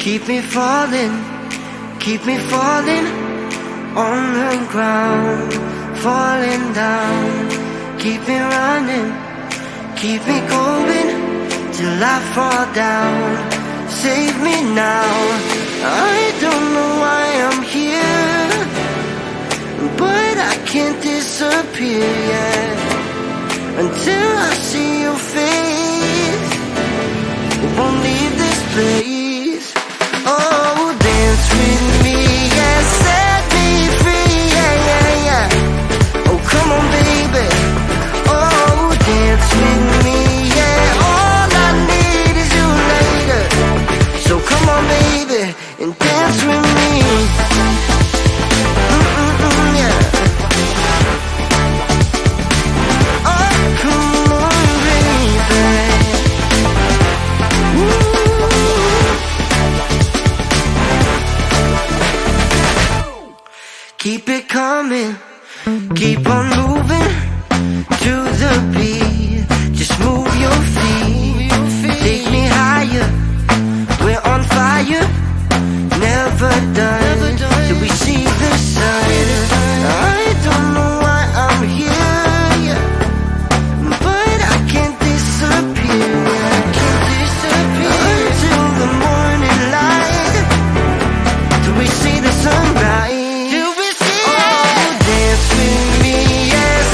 keep me falling on the ground, falling down. Keep me running, keep me going till I fall down. Save me now, I don't know why I'm here, but I can't disappear yet until I see your face. Won't leave this place. Oh, dance with me, yeah, set me free, yeah, yeah, yeah. Oh, come on, baby. Oh, dance with me, yeah. All I need is you later. So come on, baby, and dance with me. Yeah. Oh, come on, baby. Keep it coming, keep on moving to the beat. Just move your feet, take me higher. We're on fire, never done till we see the sun. I don't know why I'm here, but I can't disappear. I can't disappear until the morning light, till we see the sunrise. Dance with me, yes,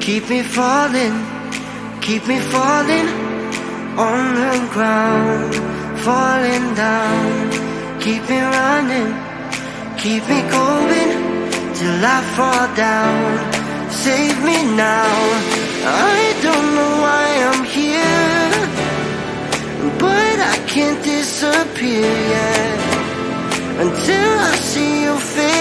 keep me falling on the ground, falling down. Keep me running, keep me going till I fall down. Save me now, I don't know why I'm here, but I can't disappear yet until I see your face